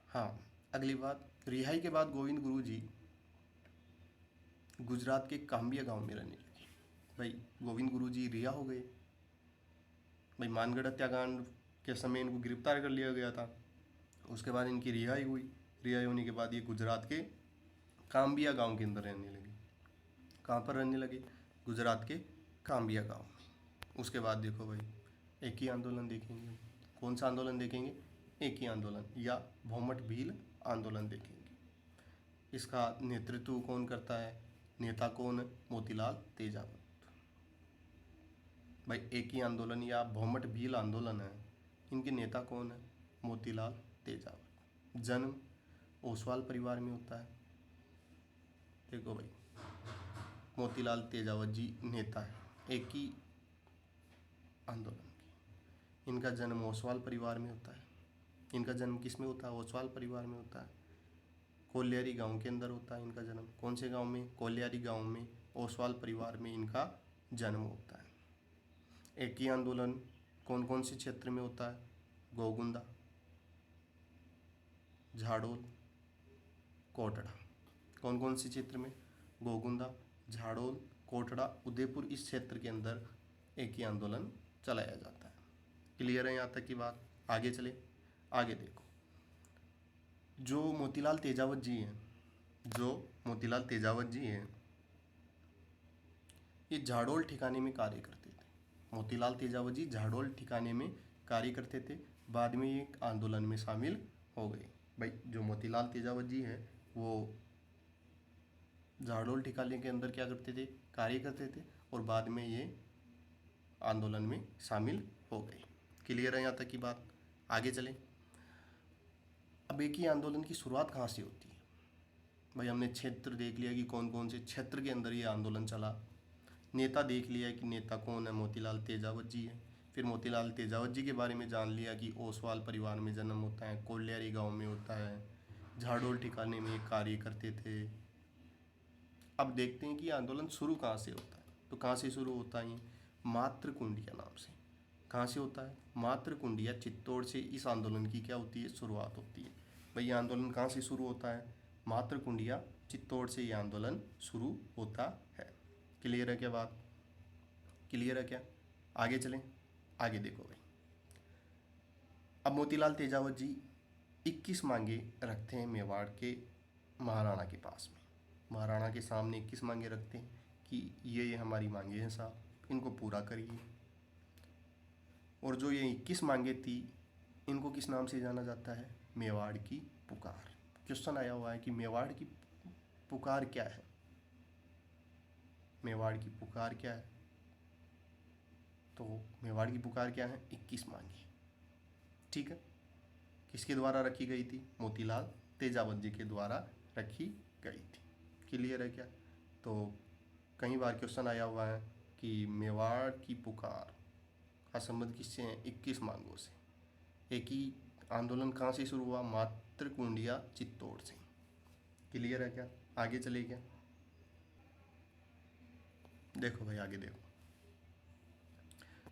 S1: हाँ, अगली बात, रिहाई के बाद गोविंद गुरु जी गुजरात के काम्बिया गांव में रहने लगे। भाई गोविंद गुरु जी रिहा हो गए। भाई मानगढ़ हत्याकांड के समय इनको गिरफ्तार कर लिया गया था। उसके बाद इनकी रिहाई हुई। रिहाई होने के बाद ये गुजरात के काम्बिया गांव के अंदर रहने लगे। कहाँ पर रहने लगे? गुजरात के काम्बिया गांव में। उसके बाद देखो भाई, एक ही आंदोलन देखेंगे। कौन सा आंदोलन देखेंगे? एक ही आंदोलन या भौमट भील आंदोलन देखेंगे। इसका नेतृत्व कौन करता है? नेता कौन है? मोतीलाल तेजावत। भाई एक ही आंदोलन या भौमट भील आंदोलन है, इनके नेता कौन है? मोतीलाल तेजावत। जन्म ओसवाल परिवार में होता है। देखो भाई, मोतीलाल तेजावत जी नेता है एक ही आंदोलन के। इनका जन्म ओसवाल परिवार में होता है। इनका जन्म किस में होता है? ओसवाल परिवार में होता है। कोल्यारी गांव के अंदर होता है इनका जन्म। कौन से गांव में? कोल्यारी गांव में, ओसवाल परिवार में इनका जन्म होता है। एक ही आंदोलन कौन कौन से क्षेत्र में होता है? गोगुंदा, झाड़ोल, कोटड़ा। कौन कौन से क्षेत्र में? गोगुंदा, झाड़ोल, कोटड़ा, उदयपुर। इस क्षेत्र के अंदर एक ही आंदोलन चलाया जाता है। क्लियर है यहाँ तक की बात? आगे चले। आगे देखो, जो मोतीलाल तेजावत जी हैं, ये झाड़ोल ठिकाने में कार्य करते थे। मोतीलाल तेजावत जी झाड़ोल ठिकाने में कार्य करते थे। बाद में ये आंदोलन में शामिल हो गए। भाई जो मोतीलाल तेजावत जी हैं वो झाड़ोल ठिकाने के अंदर क्या करते थे? कार्य करते थे, और बाद में ये आंदोलन में शामिल हो गए। क्लियर है यहाँ तक की बात? आगे चलें। अब एक ही आंदोलन की शुरुआत कहाँ से होती है? भाई हमने क्षेत्र देख लिया कि कौन कौन से क्षेत्र के अंदर ये आंदोलन चला। नेता देख लिया कि नेता कौन है? मोतीलाल तेजावत जी है। फिर मोतीलाल तेजावत जी के बारे में जान लिया कि ओसवाल परिवार में जन्म होता है, कोल्यारी गांव में होता है, झाड़ोल ठिकाने में कार्य करते थे। अब देखते हैं कि आंदोलन शुरू कहाँ से होता है। तो कहाँ से शुरू होता है? मातृकुंडिया नाम से। कहाँ से होता है? मातृकुंडिया, चित्तौड़ से इस आंदोलन की क्या होती है? शुरुआत होती है। भाई ये आंदोलन कहाँ से शुरू होता है? मातृकुंडिया, चित्तौड़ से ये आंदोलन शुरू होता है। क्लियर है क्या बात? क्लियर है क्या? आगे चलें। आगे देखो भाई, अब मोतीलाल तेजावत जी 21 मांगे रखते हैं मेवाड़ के महाराणा के पास में। महाराणा के सामने 21 मांगे रखते हैं कि ये हमारी मांगे हैं साहब, इनको पूरा करिए। और जो ये 21 मांगे थी, इनको किस नाम से जाना जाता है? मेवाड़ की पुकार। क्वेश्चन आया हुआ है कि मेवाड़ की पुकार क्या है? मेवाड़ की पुकार क्या है? तो मेवाड़ की पुकार क्या है? 21 मांगे। ठीक है। किसके द्वारा रखी गई थी? मोतीलाल तेजावत जी के द्वारा रखी गई थी। क्लियर है क्या? तो कई बार क्वेश्चन आया हुआ है कि मेवाड़ की पुकार का संबंध किससे है? 21 मांगों से। एक ही आंदोलन कहाँ से शुरू हुआ? मातृकुंडिया, चित्तौड़ से। क्लियर है क्या? आगे चले क्या? देखो भाई आगे देखो,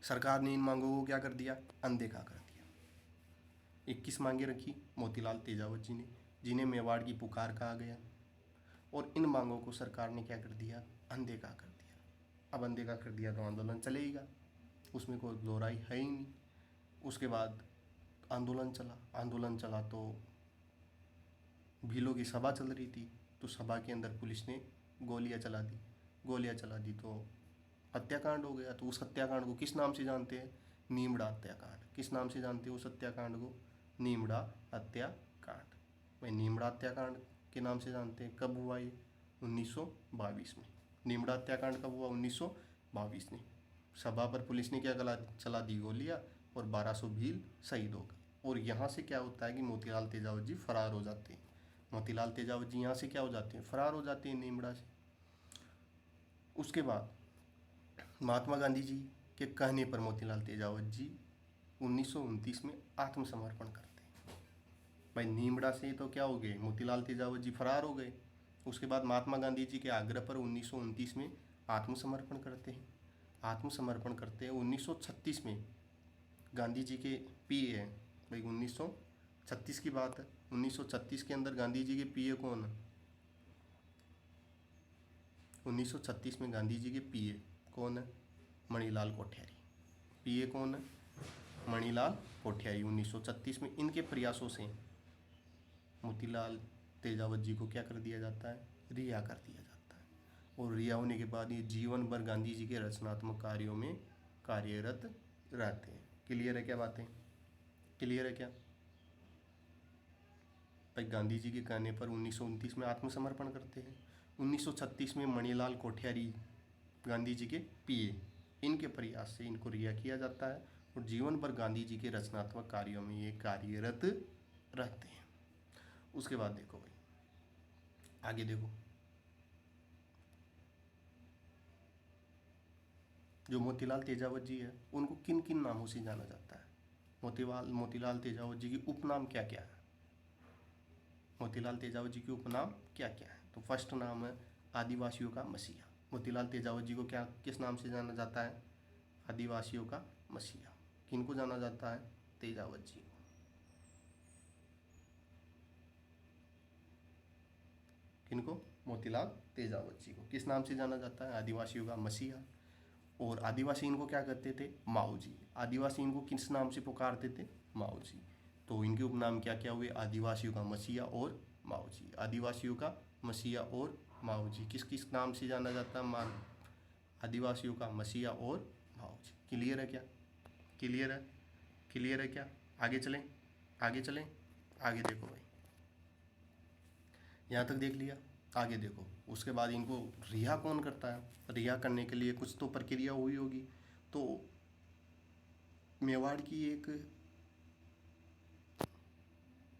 S1: सरकार ने इन मांगों को क्या कर दिया? अनदेखा कर दिया। 21 मांगे रखी मोतीलाल तेजावत जी ने, जिन्हें मेवाड़ की पुकार कहा गया, और इन मांगों को सरकार ने क्या कर दिया? अनदेखा कर दिया। अब अनदेखा कर दिया तो आंदोलन चलेगा, उसमें कोई दो राय है ही नहीं। उसके बाद आंदोलन चला तो भीलों की सभा चल रही थी, तो सभा के अंदर पुलिस ने गोलियां चला दी तो हत्याकांड हो गया। तो उस हत्याकांड को किस नाम से जानते हैं? नीमड़ा हत्याकांड। किस नाम से जानते हैं उस हत्याकांड को? नीमड़ा हत्याकांड। भाई नीमड़ा हत्याकांड के नाम से जानते हैं। कब हुआ ये? 1922 में। नीमड़ा हत्याकांड कब हुआ? 1922 में। सभा पर पुलिस ने क्या चला दी? गोलियां, और 1200 भील शहीद हो गए। और यहाँ से क्या होता है कि मोतीलाल तेजावत जी फरार हो जाते हैं। मोतीलाल तेजावत जी यहाँ से क्या हो जाते हैं? फरार हो जाते हैं नीमड़ा से। उसके बाद महात्मा गांधी जी के कहने पर मोतीलाल तेजावत जी 1929 में आत्मसमर्पण करते हैं। भाई नीमड़ा से तो क्या हो गए? मोतीलाल तेजावत जी फरार हो गए। उसके बाद महात्मा गांधी जी के आग्रह पर 1929 में आत्मसमर्पण करते हैं। 1936 में गांधी जी के पीए हैं। भाई 1936 की बात है। 1936 के अंदर गांधी जी के पीए कौन है? 1936 में गांधी जी के पीए कौन है? मणिलाल कोठारी। पीए कौन है? मणिलाल कोठियारी 1936 में। इनके प्रयासों से मोतीलाल तेजावत जी को क्या कर दिया जाता है, रिहा कर दिया जाता है। और रिहा होने के बाद ये जीवन भर गांधी जी के रचनात्मक कार्यों में कार्यरत रहते हैं। क्लियर है क्या बातें, क्लियर है क्या भाई? गांधी जी के कहने पर 1929 में आत्मसमर्पण करते हैं। 1936 में मणिलाल कोठियारी गांधी जी के पीए, इनके प्रयास से इनको रिहा किया जाता है और जीवन भर गांधी जी के रचनात्मक कार्यों में ये कार्यरत रहते हैं। उसके बाद देखो भाई, आगे देखो, जो मोतीलाल तेजावत जी है उनको किन किन नामों से जाना जाता है? मोतीलाल तेजावत जी की उपनाम क्या क्या है? मोतीलाल तेजावत जी की उपनाम क्या क्या है? तो फर्स्ट नाम है आदिवासियों का मसीहा। मोतीलाल तेजावत जी को क्या किस नाम से जाना जाता है? आदिवासियों का मसीहा। किनको जाना जाता है? तेजावत जी को। किनको? मोतीलाल तेजावत जी को किस नाम से जाना जाता है? आदिवासियों का मसीहा। और आदिवासी इनको क्या कहते थे? माऊ जी। आदिवासी इनको किस नाम से पुकारते थे? माऊ जी। तो इनके उपनाम क्या क्या हुए? आदिवासियों का मसीहा और माऊ जी। आदिवासियों का मसीहा और माऊ जी किस किस नाम से जाना जाता है? आदिवासियों का मसीहा और माऊ जी। क्लियर है क्या, क्लियर है, क्लियर है क्या? आगे चलें, आगे चलें, आगे देखो भाई, यहाँ तक देख लिया। आगे देखो, उसके बाद इनको रिहा कौन करता है? रिहा करने के लिए कुछ तो प्रक्रिया हुई होगी। तो मेवाड़ की एक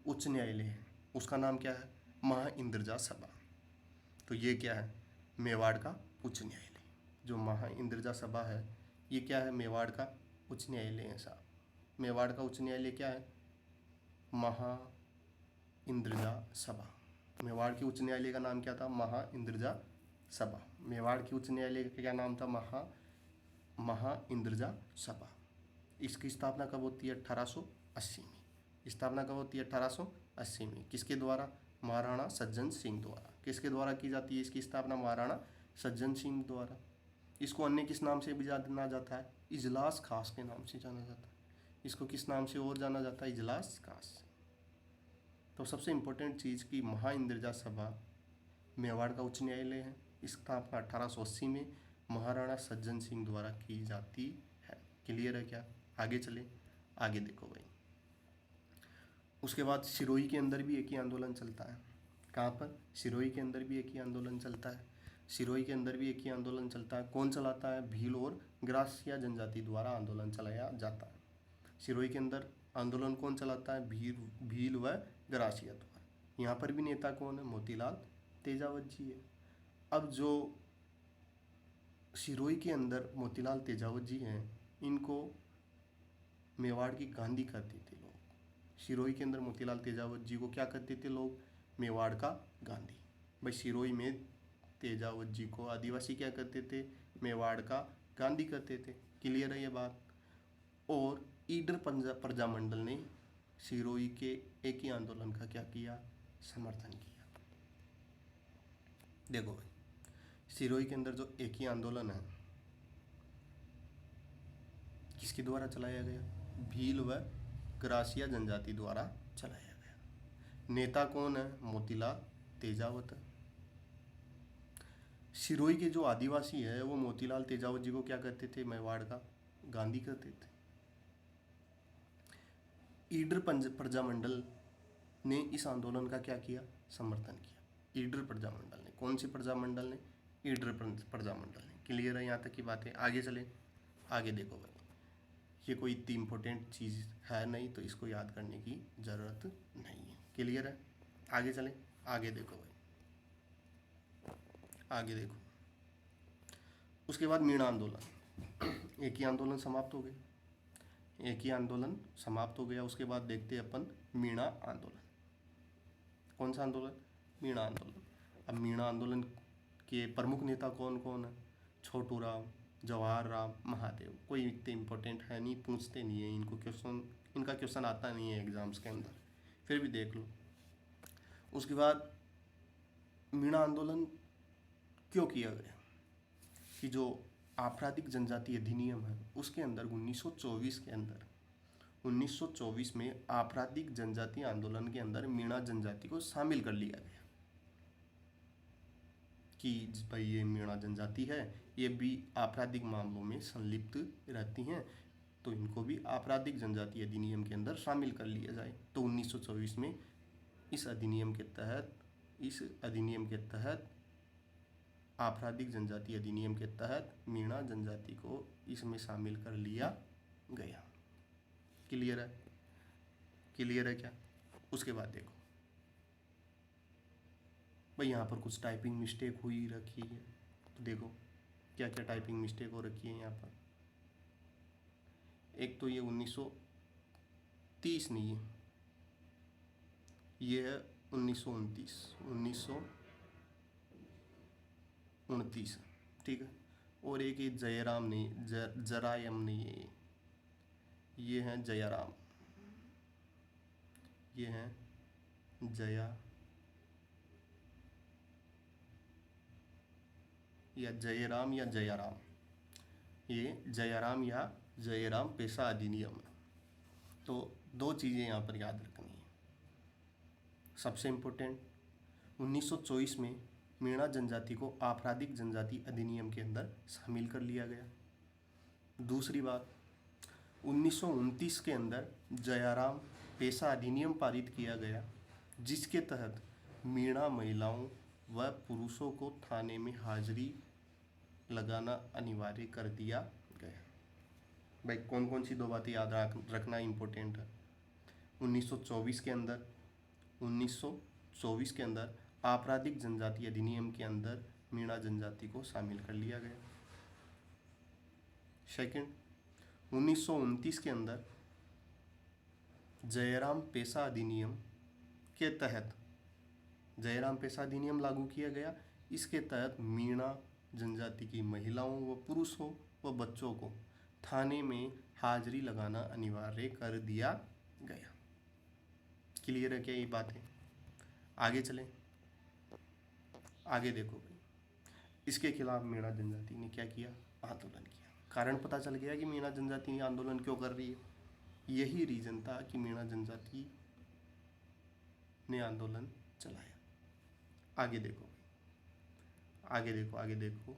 S1: उच्च न्यायालय है, उसका नाम क्या है? महा इंद्रजा सभा। तो ये क्या है? मेवाड़ का उच्च न्यायालय। जो महा इंद्रजा सभा है ये क्या है? मेवाड़ का उच्च न्यायालय है साहब। मेवाड़ का उच्च न्यायालय क्या है? महा इंद्रजा सभा। मेवाड़ के उच्च न्यायालय का नाम क्या था? महा इंद्रजा सभा। मेवाड़ के उच्च न्यायालय का क्या नाम था? महा इंद्रजा सभा। इसकी स्थापना कब होती है? 1880 में। स्थापना कब होती है? 1880 में। किसके द्वारा? महाराणा सज्जन सिंह द्वारा। किसके द्वारा की जाती है इसकी स्थापना? महाराणा सज्जन सिंह द्वारा। इसको अन्य किस नाम से भी जाना जाता है? इजलास खास के नाम से जाना जाता है। इसको किस नाम से और जाना जाता है? इजलास खास। तो सबसे इम्पोर्टेंट चीज़ की महा इंद्रजा सभा मेवाड़ का उच्च न्यायालय है। इसकी स्थापना 1880 में महाराणा सज्जन सिंह द्वारा की जाती है। क्लियर है क्या? आगे चले, आगे देखो भाई। उसके बाद सिरोही के अंदर भी एक ही आंदोलन चलता है। कहाँ पर? सिरोही के अंदर भी एक ही आंदोलन चलता है। सिरोही के अंदर भी एक ही आंदोलन चलता है। कौन चलाता है? भील और ग्रासिया जनजाति द्वारा आंदोलन चलाया जाता है। सिरोही के अंदर आंदोलन कौन चलाता है? भील व ग्रासिया द्वारा। यहाँ पर भी नेता कौन है? मोतीलाल तेजावत जी है। अब जो सिरोही के अंदर मोतीलाल तेजावत जी हैं, इनको मेवाड़ की गांधी कहते थे लोग। सिरोही के अंदर मोतीलाल तेजावत जी को क्या कहते थे लोग? मेवाड़ का गांधी। भाई सिरोही में तेजावत जी को आदिवासी क्या कहते थे? मेवाड़ का गांधी कहते थे। क्लियर है ये बात? और ईडर प्रजामंडल ने सिरोही के एक ही आंदोलन का क्या किया? समर्थन किया। देखो भाई, सिरोही के अंदर जो एक ही आंदोलन है किसके द्वारा चलाया गया? भील व ग्रासिया जनजाति द्वारा चलाया गया। नेता कौन है? मोतीलाल तेजावत है। सिरोही के जो आदिवासी है वो मोतीलाल तेजावत जी को क्या कहते थे? मेवाड़ का गांधी कहते थे। ईडर प्रजामंडल ने इस आंदोलन का क्या किया? समर्थन किया। ईडर प्रजामंडल ने। कौन से प्रजामंडल ने? ईडर प्रजामंडल ने। क्लियर है यहाँ तक की बातें? आगे चले, आगे देखो भाई, ये कोई इतनी इम्पोर्टेंट चीज़ है नहीं तो इसको याद करने की ज़रूरत नहीं है। क्लियर है? आगे चलें, आगे देखो भाई, आगे देखो। उसके बाद मीणा आंदोलन। एक ही आंदोलन समाप्त हो गया, एक ही आंदोलन समाप्त हो गया। उसके बाद देखते हैं अपन मीणा आंदोलन। कौन सा आंदोलन? मीणा आंदोलन। अब मीणा आंदोलन के प्रमुख नेता कौन कौन है? छोटू राम, जवाहर राम, महादेव। कोई इतने इम्पोर्टेंट है नहीं, पूछते नहीं है इनको क्वेश्चन, इनका क्वेश्चन आता नहीं है एग्जाम्स के अंदर, फिर भी देख लो। उसके बाद मीणा आंदोलन क्यों किया गया? कि जो आपराधिक जनजाति अधिनियम है उसके अंदर 1924 के अंदर 1924 में आपराधिक जनजाति आंदोलन के अंदर मीणा जनजाति को शामिल कर लिया गया कि भाई ये मीणा जनजाति है, ये भी आपराधिक मामलों में संलिप्त रहती हैं, तो इनको भी आपराधिक जनजाति अधिनियम के अंदर शामिल कर लिया जाए। तो 1924 में इस अधिनियम के तहत आपराधिक जनजाति अधिनियम के तहत मीणा जनजाति को इसमें शामिल कर लिया गया। क्लियर है? क्लियर है क्या? उसके बाद देखो भाई यहाँ पर कुछ टाइपिंग मिस्टेक हुई रखी है, तो देखो क्या क्या टाइपिंग मिस्टेक हो रखी है यहाँ पर। एक तो ये 1930 नहीं है, ये है 1929, ठीक है। और एक ये जयराम नहीं, जरायम नहीं है, ये है जयराम, ये है जया या जयराम या जयराम, ये जयराम या जयराम पेशा अधिनियम है। तो दो चीज़ें यहाँ पर याद रखनी है। सबसे इम्पोर्टेंट, 1924 में मीणा जनजाति को आपराधिक जनजाति अधिनियम के अंदर शामिल कर लिया गया। दूसरी बात, 1929 के अंदर जयराम पेशा अधिनियम पारित किया गया, जिसके तहत मीणा महिलाओं व पुरुषों को थाने में हाजिरी लगाना अनिवार्य कर दिया गया। भाई कौन कौन सी दो बातें याद रखना इम्पोर्टेंट है। 1924 के अंदर आपराधिक जनजाति अधिनियम के अंदर मीणा जनजाति को शामिल कर लिया गया। सेकंड, 1929 के अंदर जयराम पेशा अधिनियम के तहत जयराम पेशा अधिनियम लागू किया गया। इसके तहत मीणा जनजाति की महिलाओं व पुरुषों व बच्चों को थाने में हाजिरी लगाना अनिवार्य कर दिया गया। क्लियर है क्या ये बातें? आगे चलें, आगे देखो भाई, इसके खिलाफ मीणा जनजाति ने क्या किया? आंदोलन किया। कारण पता चल गया कि मीणा जनजाति आंदोलन क्यों कर रही है। यही रीजन था कि मीणा जनजाति ने आंदोलन चलाया। आगे देखो, आगे देखो, आगे देखो,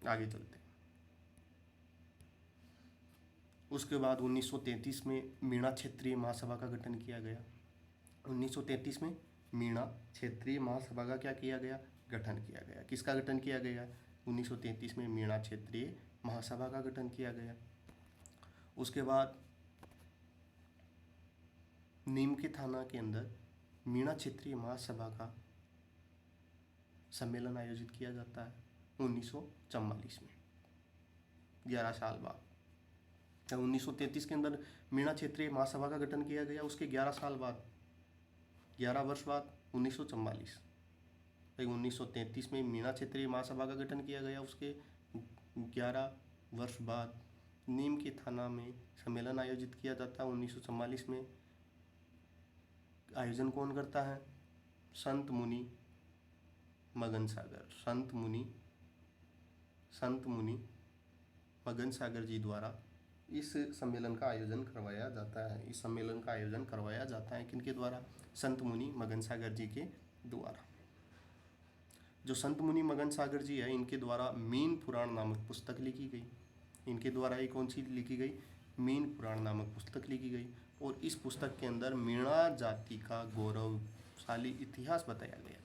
S1: आगे चलते। उसके बाद 1933 में मीणा क्षेत्रीय महासभा का गठन किया गया। 1933 में मीणा क्षेत्रीय महासभा का क्या किया गया? गठन किया गया। किसका गठन किया गया? 1933 में मीणा क्षेत्रीय महासभा का गठन किया गया। उसके बाद नीम के थाना के अंदर मीणा क्षेत्रीय महासभा का सम्मेलन आयोजित किया जाता है 1944 में, 11 साल बाद। 1933 के अंदर मीणा क्षेत्रीय महासभा का गठन किया गया, उसके 11 साल बाद, 11 वर्ष बाद 1944। 1933 में मीणा क्षेत्रीय महासभा का गठन किया गया, उसके 11 वर्ष बाद नीम के थाना में सम्मेलन आयोजित किया जाता है 1944 में। आयोजन कौन करता है? संत मुनि मगन सागर, संत मुनि मगन सागर जी द्वारा इस सम्मेलन का आयोजन करवाया जाता है। इस सम्मेलन का आयोजन करवाया जाता है किनके द्वारा? संत मुनि मगन सागर जी के द्वारा। जो संत मुनि मगन सागर जी है, इनके द्वारा मीन पुराण नामक पुस्तक लिखी गई। इनके द्वारा ये कौन सी लिखी गई? मीन पुराण नामक पुस्तक लिखी गई। और इस पुस्तक के अंदर मीणा जाति का गौरवशाली इतिहास बताया गया।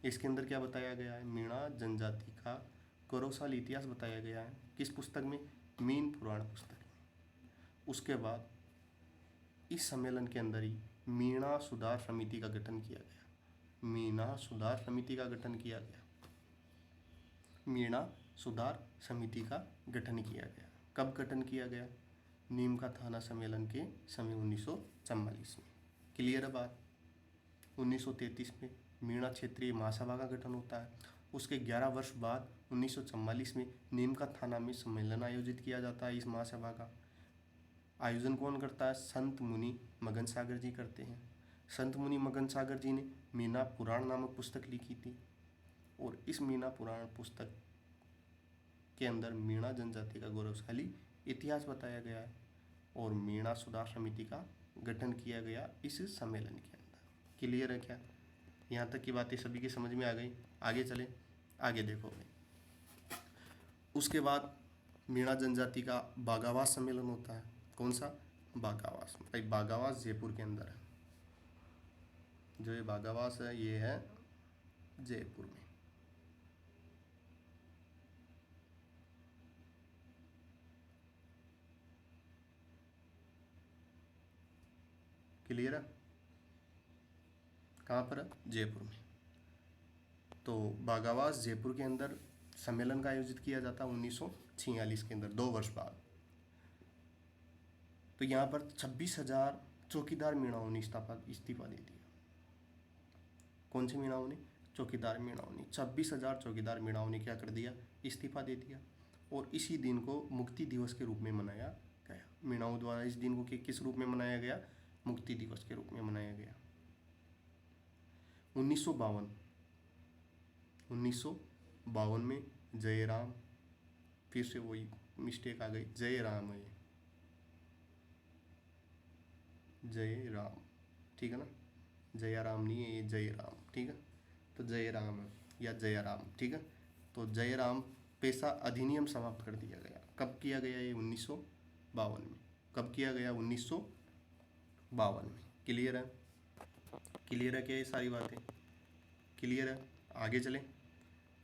S1: इसके अंदर क्या बताया गया है? मीणा जनजाति का गौरवशाली इतिहास बताया गया है। किस पुस्तक में? मीन पुराण पुस्तक में। उसके बाद इस सम्मेलन के अंदर ही मीणा सुधार समिति का गठन किया गया। मीणा सुधार समिति का गठन किया गया। मीणा सुधार समिति का गठन किया गया। कब गठन किया गया? नीम का थाना सम्मेलन के समय 1944 में। क्लियर है बात? 1933 में मीणा क्षेत्रीय महासभा का गठन होता है। उसके 11 वर्ष बाद 1944 में नीम का थाना में सम्मेलन आयोजित किया जाता है। इस महासभा का आयोजन कौन करता है? संत मुनि मगन सागर जी करते हैं। संत मुनि मगन सागर जी ने मीना पुराण नामक पुस्तक लिखी थी। और इस मीना पुराण पुस्तक के अंदर मीणा जनजाति का गौरवशाली इतिहास बताया गया है और मीणा सुधार समिति का गठन किया गया इस सम्मेलन के अंदर। क्लियर है क्या? यहाँ तक की बातें सभी की समझ में आ गई। आगे चले, आगे देखो भाई। उसके बाद मीणा जनजाति का बागावास सम्मेलन होता है। कौन सा? बागावास। भाई बागावास जयपुर के अंदर है। जो ये बागावास है ये है जयपुर में। क्लियर है? कहाँ पर है? जयपुर में। तो बागावास जयपुर के अंदर सम्मेलन का आयोजित किया जाता 1946 के अंदर, 2 वर्ष बाद। तो यहाँ पर 26,000 चौकीदार मीणाओं ने इस्तीफा दे दिया। कौन से मीणाओं ने? चौकीदार मीणाओं ने। 26,000 चौकीदार मीणाओं ने क्या कर दिया? इस्तीफा दे दिया। और इसी दिन को मुक्ति दिवस के रूप में मनाया गया। मीणाओं द्वारा इस दिन को किस रूप में मनाया गया? मुक्ति दिवस के रूप में मनाया गया। 1952 में जयराम, फिर से वही मिस्टेक आ गई, जयराम है, जयराम, ठीक है ना? जयराम नहीं है ये, जयराम, ठीक है? तो जयराम है या जयराम, ठीक है? तो जयराम पेशा अधिनियम समाप्त कर दिया गया। कब किया गया ये? 1952 में। कब किया गया? 1952 में। क्लियर है? क्लियर है क्या ये सारी बातें? क्लियर है? आगे चलें,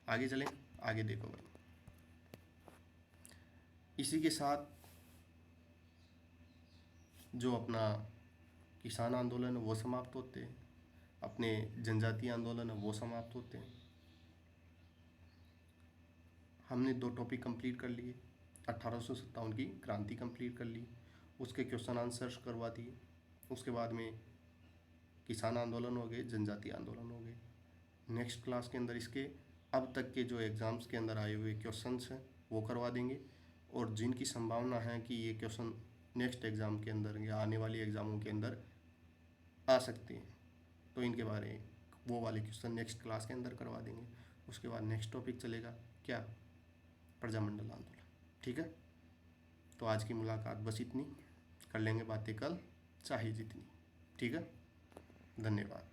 S1: आगे चलें, आगे देखो भाई। इसी के साथ जो अपना किसान आंदोलन है वो समाप्त होते हैं, अपने जनजातीय आंदोलन है वो समाप्त होते हैं। हमने 2 टॉपिक कंप्लीट कर लिए। 1857 की क्रांति कंप्लीट कर ली, उसके क्वेश्चन आंसर्स करवा दिए। उसके बाद में किसान आंदोलन हो गए, जनजातीय आंदोलन हो गए। नेक्स्ट क्लास के अंदर इसके अब तक के जो एग्ज़ाम्स के अंदर आए हुए क्वेश्चंस हैं वो करवा देंगे, और जिनकी संभावना है कि ये क्वेश्चन नेक्स्ट एग्ज़ाम के अंदर या आने वाली एग्ज़ामों के अंदर आ सकते हैं, तो इनके बारे में वो वाले क्वेश्चन नेक्स्ट क्लास के अंदर करवा देंगे। उसके बाद नेक्स्ट टॉपिक चलेगा क्या? प्रजामंडल आंदोलन, ठीक है? तो आज की मुलाकात बस इतनी, कर लेंगे बातें कल चाहे जितनी, ठीक है? धन्यवाद।